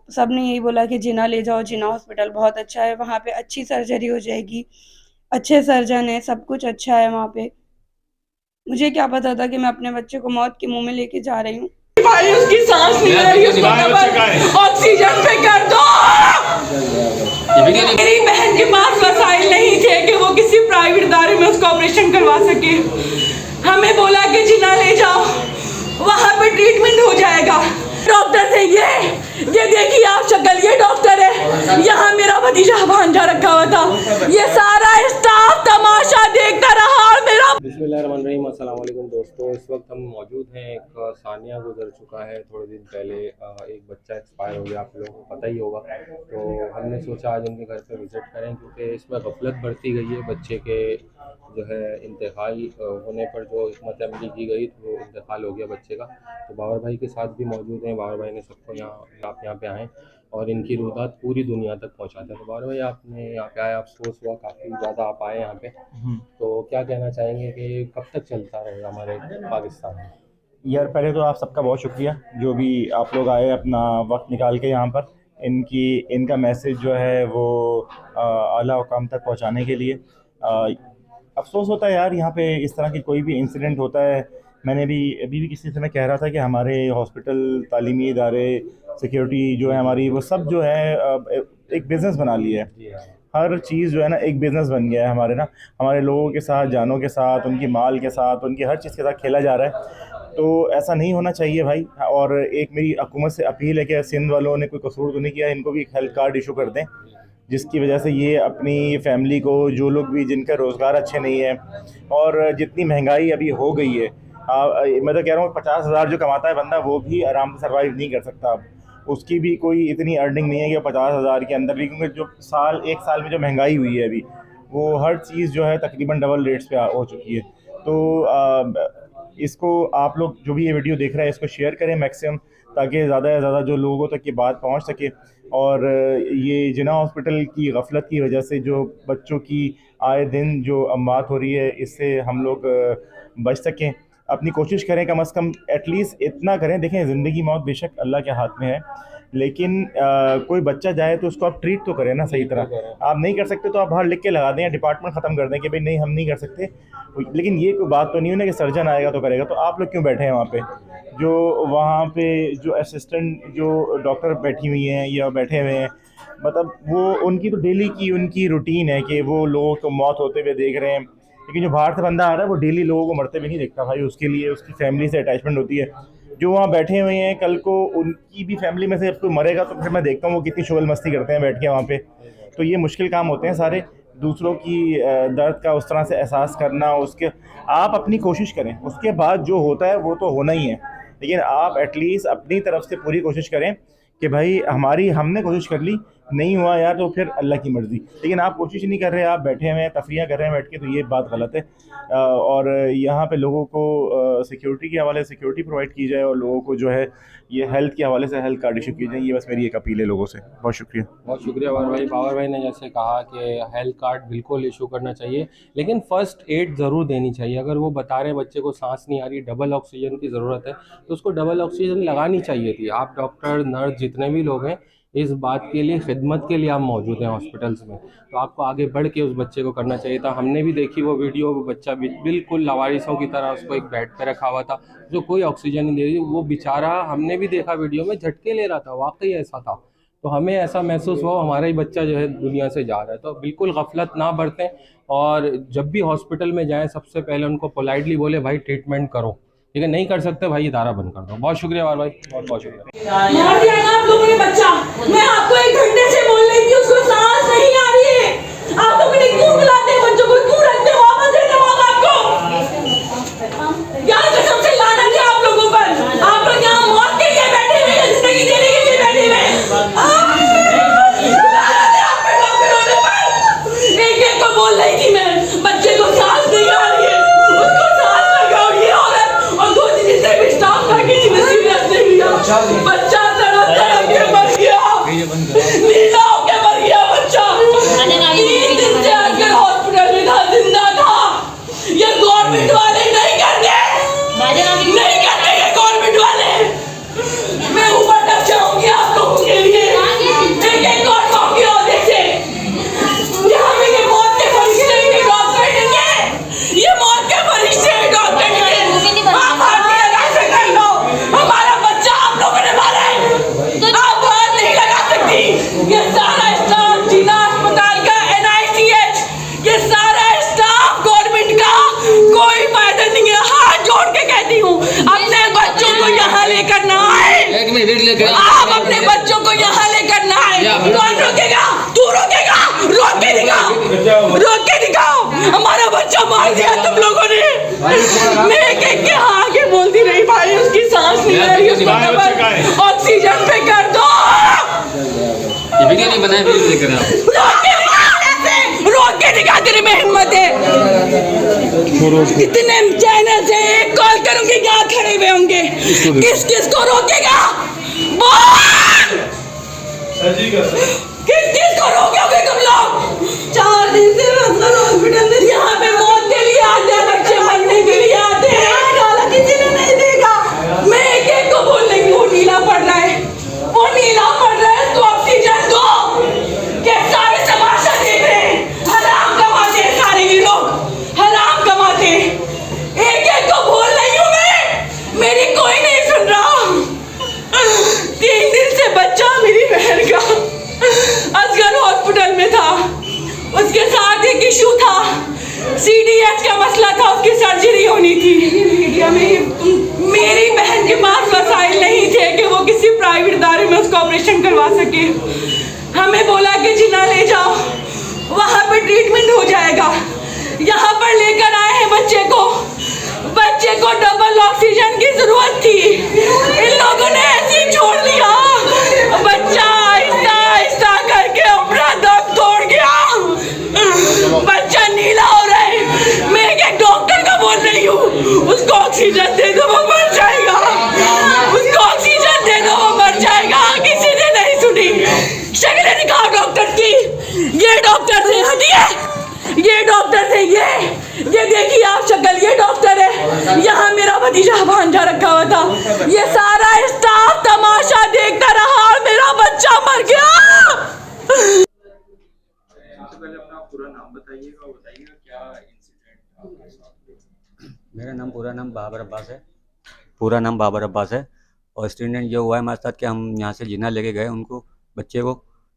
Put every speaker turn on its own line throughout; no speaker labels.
सब ने यही बोला कि जिना ले जाओ, जिना हॉस्पिटल बहुत अच्छा है, वहाँ पे अच्छी सर्जरी हो जाएगी, अच्छे सर्जन है, सब कुछ अच्छा है वहाँ पे। मुझे क्या पता था कि मैं अपने बच्चे को मौत के मुंह में लेके जा रही हूँ।
भाई उसकी सांस नहीं आ रही, उसको डबल ऑक्सीजन पे कर दो। मेरी बहन के पास वसाइल नहीं थे कि वो किसी प्राइवेट इदारे में उसका ऑपरेशन करवा सके। हमें बोला कि जिना ले जाओ, वहाँ पे ट्रीटमेंट हो जाएगा। डॉक्टर से ये देखिए आप शक्ल, ये डॉक्टर है, यहाँ मेरा भतीजा भांजा रखा हुआ था, ये सारा स्टाफ तमाशा देखता रहा और मेरा।
बिस्मिल्लाहिर्रहमानिर्रहीम, अस्सलाम वालेकुम दोस्तों। इस वक्त हम मौजूद हैं, एक सानिया गुजर चुका है थोड़े दिन पहले, एक बच्चा एक्सपायर हो गया, आप लोगों को पता ही होगा। तो हमने सोचा आज उनके घर पे विज़िट करें, क्योंकि इसमें गफलत बरती गई है। बच्चे के जो है इंतकाल होने पर जो हिकमत अमली की गई तो इंतकाल हो गया बच्चे का। तो बाबर भाई के साथ भी मौजूद हैं। बाबर भाई ने सबको आप यहाँ पे आएँ और इनकी रुदात पूरी दुनिया तक पहुँचाते हैं। तो बाबर भाई आपने यहाँ पे आए, अफसोस हुआ काफ़ी ज़्यादा आप आए यहाँ पे, तो क्या कहना चाहेंगे कि कब तक चलता रहेगा हमारे पाकिस्तान में?
यार पहले तो आप सबका बहुत शुक्रिया जो भी आप लोग आए अपना वक्त निकाल के यहाँ पर इनका मैसेज जो है वो आला हुकाम तक पहुँचाने के लिए। अफसोस होता है यार, यहाँ पे इस तरह की कोई भी इंसिडेंट होता है। मैंने भी अभी भी किसी से मैं कह रहा था कि हमारे हॉस्पिटल, तालीमी इदारे, सिक्योरिटी जो है हमारी, वो सब जो है एक बिज़नेस बना लिया है। हर चीज़ जो है ना एक बिज़नेस बन गया है हमारे लोगों के साथ, जानों के साथ, उनकी माल के साथ, उनकी हर चीज़ के साथ खेला जा रहा है। तो ऐसा नहीं होना चाहिए भाई। और एक मेरी हुकूमत से अपील है कि सिंध वालों ने कोई कसूर तो नहीं किया, इनको भी एक हेल्थ कार्ड इशू कर दें, जिसकी वजह से ये अपनी फैमिली को, जो लोग भी जिनका रोज़गार अच्छे नहीं है और जितनी महंगाई अभी हो गई है, मैं तो कह रहा हूँ 50,000 जो कमाता है बंदा वो भी आराम से सर्वाइव नहीं कर सकता। अब उसकी भी कोई इतनी अर्निंग नहीं है कि 50,000 के अंदर भी, क्योंकि जो एक साल में जो महंगाई हुई है अभी, वो हर चीज़ जो है तकरीबन डबल रेट्स पे हो चुकी है। तो इसको आप लोग जो भी ये वीडियो देख रहे हैं इसको शेयर करें मैक्सिमम, ताकि ज़्यादा से ज़्यादा जो लोगों तक ये बात पहुंच सके। और ये जिना हॉस्पिटल की गफलत की वजह से जो बच्चों की आए दिन जो अमवात हो रही है, इससे हम लोग बच सकें। अपनी कोशिश करें, कम से कम एटलीस्ट इतना करें। देखें, ज़िंदगी मौत बेशक अल्लाह के हाथ में है, लेकिन कोई बच्चा जाए तो उसको आप ट्रीट तो करें ना सही तरह। आप नहीं कर सकते तो आप बाहर लिख के लगा दें या डिपार्टमेंट ख़त्म कर दें कि भाई नहीं हम नहीं कर सकते। लेकिन ये कोई बात तो नहीं है ना कि सर्जन आएगा तो करेगा। तो आप लोग क्यों बैठे हैं वहाँ पे? जो वहाँ पे जो असिस्टेंट जो डॉक्टर बैठी हुई हैं या बैठे हुए हैं, मतलब वो उनकी तो डेली की उनकी रूटीन है कि वो लोगों को मौत होते हुए देख रहे हैं। लेकिन जो बाहर से बंदा आ रहा है वो डेली लोगों को मरते हुए नहीं देखता भाई। उसके लिए उसकी फैमिली से अटैचमेंट होती है। जो वहाँ बैठे हुए हैं, कल को उनकी भी फैमिली में से जब कोई मरेगा तो फिर मैं देखता हूँ वो कितनी शुगल मस्ती करते हैं बैठ के वहाँ पे। तो ये मुश्किल काम होते हैं सारे, दूसरों की दर्द का उस तरह से एहसास करना। उसके आप अपनी कोशिश करें, उसके बाद जो होता है वो तो होना ही है, लेकिन आप एटलीस्ट अपनी तरफ से पूरी कोशिश करें कि भाई हमने कोशिश कर ली, नहीं हुआ यार तो फिर अल्लाह की मर्ज़ी। लेकिन आप कोशिश नहीं कर रहे, आप बैठे हुए हैं, तफरियाँ कर रहे हैं बैठ के, तो ये बात गलत है। और यहाँ पे लोगों को सिक्योरिटी के हवाले से सिक्योरिटी प्रोवाइड की जाए और लोगों को जो है ये हेल्थ के हवाले से हेल्थ कार्ड इशू की जाए। ये बस मेरी एक अपील है लोगों से। बहुत शुक्रिया।
बहुत शुक्रिया बाबर भाई ने जैसे कहा कि हेल्थ कार्ड बिल्कुल इशू करना चाहिए, लेकिन फ़र्स्ट एड ज़रूर देनी चाहिए। अगर वो बता रहे हैं बच्चे को सांस नहीं आ रही, डबल ऑक्सीजन की ज़रूरत है, तो उसको डबल ऑक्सीजन लगानी चाहिए थी। आप डॉक्टर, नर्स, जितने भी लोग हैं, इस बात के लिए, खिदमत के लिए आप मौजूद हैं हॉस्पिटल्स में, तो आपको आगे बढ़ के उस बच्चे को करना चाहिए था। हमने भी देखी वो वीडियो, वो बच्चा बिल्कुल लावारिसों की तरह उसको एक बेड पे रखा हुआ था, जो कोई ऑक्सीजन नहीं दे रही। वो बेचारा, हमने भी देखा वीडियो में, झटके ले रहा था, वाकई ऐसा था। तो हमें ऐसा महसूस हुआ हमारा ही बच्चा जो है दुनिया से जा रहा है। तो बिल्कुल गफलत ना बरतें, और जब भी हॉस्पिटल में जाएँ सबसे पहले उनको पोलाइटली बोले भाई ट्रीटमेंट करो, ठीक है? नहीं कर सकते भाई, इदारा बंद कर दो। बहुत शुक्रिया बाबर भाई, बहुत बहुत शुक्रिया।
मार दिया ना आप लोगों ने बच्चा। मैं आपको 1 घंटे से बोल रही थी उसको सांस नहीं आ रही है। आप लोग ने क्यों बुलाते हैं बच्चों को, क्यों रखते हो? वापस दे दो बाप को। क्या कसम से लानत है आप लोगों पर। आप लोग यहाँ मौत के लिए बैठे हुए हैं, जिंदगी देने के लिए बैठे हुए हैं। एक को बोल रही थी मैं, बच्चे को सांस नहीं आ रही है, उसको सांस लगाओ। ये औरत और 2 जितने भी स्टाफ था किसी ने सीरियस नहीं लिया। बच्चा तड़प तड़प के मर गया, नीला होके मर गया बच्चा। रोक के दिखाओ, हमारा बच्चा मार दिया तुम लोगों ने। मैं एक के हाँ आगे बोलती रही, भाई उसकी सांस नहीं आ रही, उसको डबल ऑक्सीजन पे कर दो।
ये वीडियो नहीं बनाया, वीडियो लेकर आप
रोक के दिखा, तेरे में हिम्मत है? कितने चैनल से एक कॉल करूंगी, क्या खड़े हुए होंगे? किस किस को रोकेगा? बोल, किस किस को रोकोगे तुम लोग? 4 दिन से हॉस्पिटल में यहाँ पे मौत के लिए आते हैं, बच्चे मरने के लिए आते हैं, डाला किसी ने नहीं देगा। मैं एक एक को बोल रही हूँ, नीला पड़ रहा है, वो नीला पड़ रहा है, तो ऑक्सीजन दो। क्या सारे तमाशा देख रहे हैं? हराम कमाते हैं सारे ये लोग, हराम कमाते हैं। एक एक को बोल रही हूँ मैं, मेरी कोई नहीं सुन रहा। 3 दिन से बच्चा मेरी बहन का असगर हॉस्पिटल में था, उसके साथ एक इशू था, CDH का मसला था, उसकी सर्जरी होनी थी। मीडिया में मेरी बहन के पास वसाइल नहीं थे कि वो किसी प्राइवेट इदारे में उसका ऑपरेशन करवा सके। हमें बोला कि जिना ले जाओ, वहाँ पे ट्रीटमेंट हो जाएगा। यहाँ पर लेकर आए हैं बच्चे को डबल ऑक्सीजन की जरूरत थी, इन लोगों ने ऐसे ही छोड़ दिया। बच्चा आहिस्ता आहिस्ता करके अपना दम तोड़ गया, बच्चा नीला हो रहा है। मैं एक डॉक्टर को बोल रही हूँ, उसको ऑक्सीजन दे दो, वो मर जाएगा, उसको ऑक्सीजन दे दो, वो मर जाएगा। किसी ने नहीं सुनी। शक्लें दिखाओ डॉक्टर की, ये डॉक्टर थे, हटिए, ये डॉक्टर थे, ये देखिए आप शक्ल, ये डॉक्टर है। यहाँ मेरा भतीजा भांजा रखा हुआ था, ये सारा स्टाफ तमाशा देखता रहा और मेरा बच्चा मर गया।
मेरा नाम पूरा नाम बाबर अब्बास है, पूरा नाम बाबर अब्बास है। और एक्सीडेंट ये हुआ है हमारे साथ कि हम यहाँ से जिना लेके गए उनको, बच्चे को,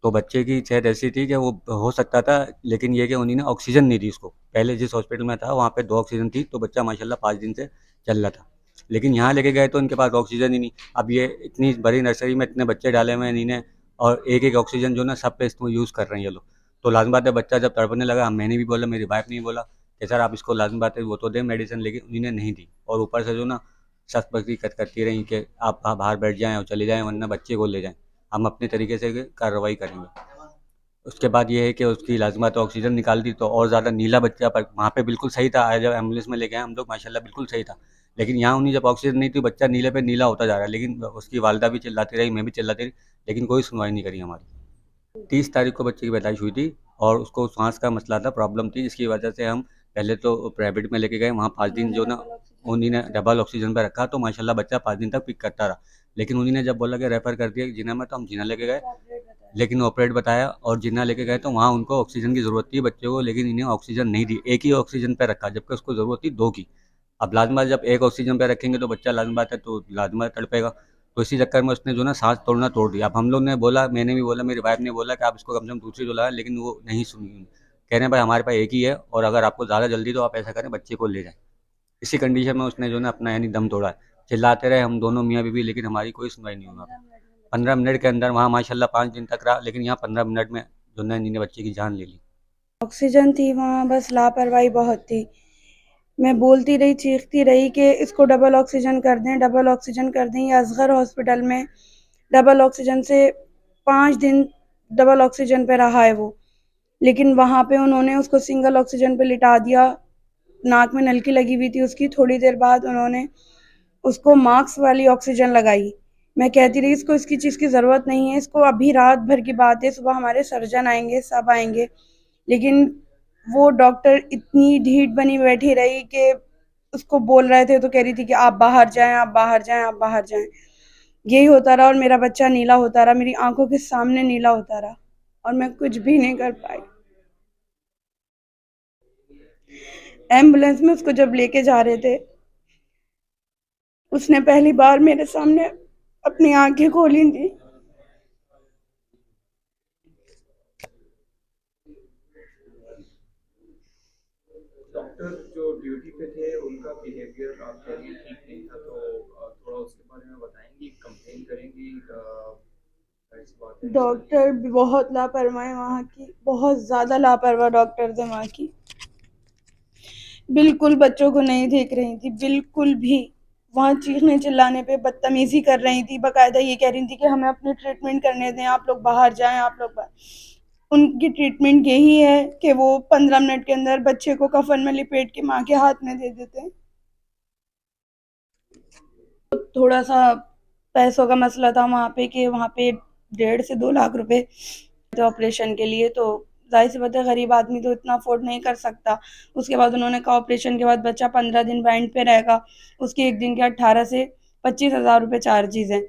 तो बच्चे की सेहत ऐसी थी कि वो हो सकता था, लेकिन ये कि उन्होंने ऑक्सीजन नहीं दी उसको। पहले जिस हॉस्पिटल में था वहाँ पे 2 ऑक्सीजन थी, तो बच्चा माशाल्लाह 5 दिन से चल रहा था। लेकिन यहाँ लेके गए तो इनके पास ऑक्सीजन ही नहीं। अब ये इतनी बड़ी नर्सरी में इतने बच्चे डाले हुए हैं इन्होंने, और एक ऑक्सीजन जो ना सब पे इसको यूज़ कर रहे हैं ये लोग। तो लाज़मी बात है, बच्चा जब तड़पने लगा, मैंने भी बोला, मेरी वाइफ ने भी बोला कि सर आप इसको लाज़मी बात है वो तो दें मेडिसिन, लेकिन उन्होंने नहीं दी। और ऊपर से जो ना सख्त बख्ती करती रही कि आप बाहर बैठ जाएँ और चले जाएँ, वरना बच्चे को ले जाएँ, हम अपने तरीके से कार्रवाई करेंगे। उसके बाद ये है कि उसकी लाज़िमा तो ऑक्सीजन निकाल दी, तो और ज़्यादा नीला बच्चा, पर वहाँ पे बिल्कुल सही था। जब एम्बुलेंस में लेके आए हम लोग, माशाल्लाह बिल्कुल सही था। लेकिन यहाँ उन्हें जब ऑक्सीजन नहीं थी, बच्चा नीले पे नीला होता जा रहा है। लेकिन उसकी वालदा भी चिल्लाती रही, मैं भी चिल्लाती रही, लेकिन कोई सुनवाई नहीं करी हमारी। 30 तारीख को बच्चे की पैदाइश हुई थी और उसको सांस का मसला था, प्रॉब्लम थी, जिसकी वजह से हम पहले तो प्राइवेट में लेके गए। वहाँ 5 दिन जो ना उन्होंने डबल ऑक्सीजन पे रखा, तो माशाल्लाह बच्चा 5 दिन तक पिक करता रहा। लेकिन उन्होंने जब बोला कि रेफ़र कर दिया जिना में, तो हम जिना लेके गए, लेकिन ऑपरेट बताया और जिन्ना लेके गए तो वहाँ उनको ऑक्सीजन की ज़रूरत थी बच्चे को, लेकिन इन्हें ऑक्सीजन नहीं दी। एक ही ऑक्सीजन पे रखा, जबकि उसको ज़रूरत थी 2 की। अब लाज़िमा जब एक ऑक्सीजन पे रखेंगे तो बच्चा लाज़िमी बात है तो लाज़िमा तड़पेगा। तो इसी चक्कर में उसने जो ना सांस तोड़ना तोड़ दिया। अब हम लोग ने बोला, मैंने भी बोला, मेरी वाइफ ने बोला कि आप इसको कम से कम दूसरी डोला, लेकिन वो नहीं सुनी। कह रहे हैं भाई हमारे पास एक ही है, और अगर आपको ज़्यादा जल्दी तो आप ऐसा करें बच्चे को ले जाएँ। इसी कंडीशन में उसने जो ना अपना यानी दम तोड़ा है। चिल्लाते रहे हम दोनों मियाँ बीवी, लेकिन हमारी कोई सुनवाई नहीं हुआ। 15 मिनट के अंदर, वहाँ माशाल्लाह 5 दिन तक रहा, लेकिन यहाँ 15 मिनट में जो ना इन्होंने बच्चे की जान ले ली।
ऑक्सीजन थी वहाँ, बस लापरवाही बहुत थी। मैं बोलती रही, चीखती रही कि इसको डबल ऑक्सीजन कर दें, डबल ऑक्सीजन कर दें। ये असगर हॉस्पिटल में डबल ऑक्सीजन से 5 दिन डबल ऑक्सीजन पे रहा है वो, लेकिन वहाँ पे उन्होंने उसको सिंगल ऑक्सीजन पे लिटा दिया। नाक में नलकी लगी हुई थी उसकी, थोड़ी देर बाद उन्होंने उसको मास्क वाली ऑक्सीजन लगाई। मैं कहती रही इसको इसकी चीज़ की ज़रूरत नहीं है, इसको अभी रात भर की बात है, सुबह हमारे सर्जन आएंगे, सब आएंगे। लेकिन वो डॉक्टर इतनी ढीठ बनी बैठी रही कि उसको बोल रहे थे तो कह रही थी कि आप बाहर जाएं, आप बाहर जाएं, आप बाहर जाएं। यही होता रहा और मेरा बच्चा नीला होता रहा, मेरी आंखों के सामने नीला होता रहा, और मैं कुछ भी नहीं कर पाई। एम्बुलेंस में उसको जब लेके जा रहे थे, उसने पहली बार मेरे सामने अपनी आंखें खोली थी।
डॉक्टर जो ड्यूटी पे थे उनका बिहेवियर आप कह रही ठीक नहीं था, तो थोड़ा उसके बारे में बताएंगी, कंप्लेन करेंगी? इस बात है?
डॉक्टर भी बहुत लापरवाह है वहाँ की, बहुत ज़्यादा लापरवाह डॉक्टर थे वहाँ की। बिल्कुल बच्चों को नहीं देख रही थी, बिल्कुल भी। वहाँ चीखने चिल्लाने पे बदतमीजी कर रही थी, बाकायदा ये कह रही थी कि हमें अपनी ट्रीटमेंट करने दें, आप लोग बाहर जाएं, आप लोग बाहर। उनकी ट्रीटमेंट यही है कि वो 15 मिनट के अंदर बच्चे को कफन में लिपेट के माँ के हाथ में दे देते हैं। थोड़ा सा पैसों का मसला था वहाँ पे कि वहाँ पे 1.5 से 2 लाख रुपए थे ऑपरेशन के लिए, तो जाहिर सी बात है गरीब आदमी तो इतना अफोर्ड नहीं कर सकता। उसके बाद उन्होंने कहा ऑपरेशन के बाद बच्चा 15 दिन बैंड पे रहेगा, उसके एक दिन के 18 से 25,000 रुपये चार्जेज हैं।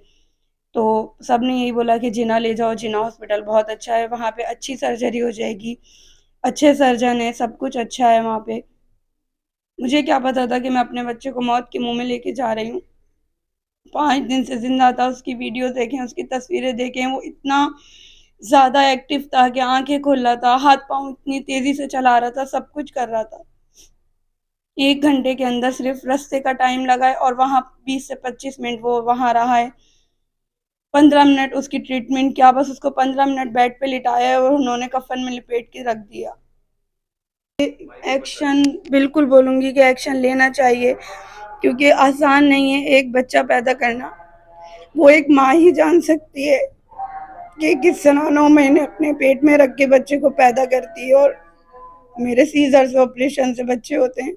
तो सब ने यही बोला कि जिना ले जाओ, जिना हॉस्पिटल बहुत अच्छा है, वहाँ पे अच्छी सर्जरी हो जाएगी, अच्छे सर्जन है, सब कुछ अच्छा है वहाँ पे। मुझे क्या पता था कि मैं अपने बच्चे को मौत के मुंह में लेके जा रही हूँ। 5 दिन से जिंदा था, उसकी वीडियो देखें, उसकी तस्वीरें देखें, वो इतना ज़्यादा एक्टिव था कि आंखें खोल रहा था, हाथ पाँव इतनी तेज़ी से चला रहा था, सब कुछ कर रहा था। 1 घंटे के अंदर सिर्फ रास्ते का टाइम लगा है और वहाँ 20 से 25 मिनट वो वहाँ रहा है। 15 मिनट उसकी ट्रीटमेंट किया, बस उसको 15 मिनट बेड पे लिटाया है और उन्होंने कफन में लपेट के रख दिया। एक्शन बिल्कुल बोलूँगी कि एक्शन लेना चाहिए, क्योंकि आसान नहीं है एक बच्चा पैदा करना। वो एक माँ ही जान सकती है कि किस तरह 9 महीने अपने पेट में रख के बच्चे को पैदा करती है, और मेरे सीजर से ऑपरेशन से बच्चे होते हैं।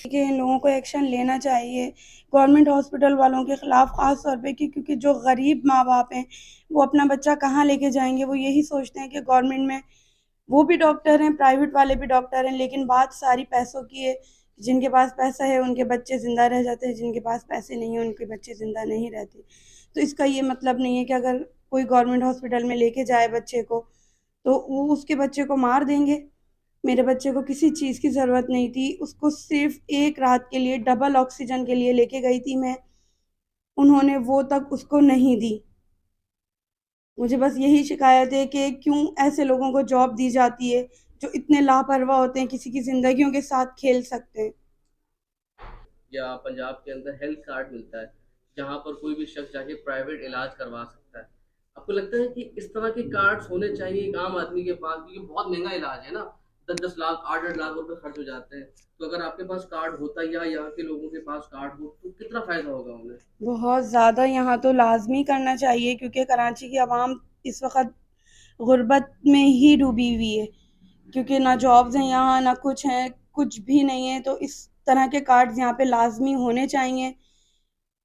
कि इन लोगों को एक्शन लेना चाहिए गवर्नमेंट हॉस्पिटल वालों के ख़िलाफ़, ख़ास तौर पे क्योंकि जो गरीब माँ बाप हैं वो अपना बच्चा कहाँ लेके जाएंगे। वो यही सोचते हैं कि गवर्नमेंट में वो भी डॉक्टर हैं, प्राइवेट वाले भी डॉक्टर हैं, लेकिन बात सारी पैसों की है। जिनके पास पैसा है उनके बच्चे ज़िंदा रह जाते हैं, जिनके पास पैसे नहीं हैं उनके बच्चे ज़िंदा नहीं रहते। तो इसका ये मतलब नहीं है कि अगर कोई गवर्नमेंट हॉस्पिटल में लेके जाए बच्चे को तो वो उसके बच्चे को मार देंगे। मेरे बच्चे को किसी चीज़ की ज़रूरत नहीं थी, उसको सिर्फ़ 1 रात के लिए डबल ऑक्सीजन के लिए लेके गई थी मैं, उन्होंने वो तक उसको नहीं दी। मुझे बस यही शिकायत है कि क्यों ऐसे लोगों को जॉब दी जाती है, जो इतने लापरवाह होते हैं, किसी की ज़िंदगियों के साथ खेल सकते हैं।
या पंजाब के अंदर हेल्थ कार्ड मिलता है जहाँ पर कोई भी शख्स जाके प्राइवेट इलाज करवा सकता है। आपको लगता है कि इस तरह के कार्ड्स होने चाहिए एक आम आदमी के पास, क्योंकि बहुत महंगा इलाज है ना, 10-10 लाख 8-8 लाख रुपए खर्च हो जाते हैं। तो अगर आपके पास कार्ड होता या यहाँ के लोगों के पास कार्ड हो तो कितना फायदा होगा उन्हें?
बहुत ज़्यादा यहाँ तो लाज़मी करना चाहिए, क्योंकि कराची की आवाम इस वक़्त गुर्बत में ही डूबी हुई है, क्योंकि ना जॉब्स हैं यहाँ, ना कुछ है, कुछ भी नहीं है। तो इस तरह के कार्ड्स यहाँ पे लाज़मी होने चाहिए।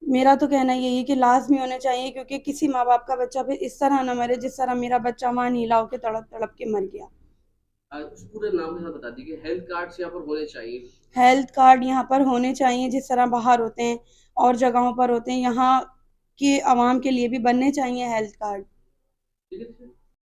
मेरा तो कहना यही है कि लाज़मी होने चाहिए, क्योंकि किसी माँ-बाप का बच्चा फिर इस तरह ना मरे जिस तरह मेरा बच्चा वहाँ नीला होके तड़प-तड़प के मर गया।
उस पूरे नाम के साथ बता दीजिए, हेल्थ कार्ड्स यहाँ पर होने चाहिए।
हेल्थ कार्ड यहाँ पर होने चाहिए जिस तरह बाहर होते हैं और जगहों पर होते हैं, यहाँ के आवाम के लिए भी बनने चाहिए हेल्थ कार्ड।
ठीक है।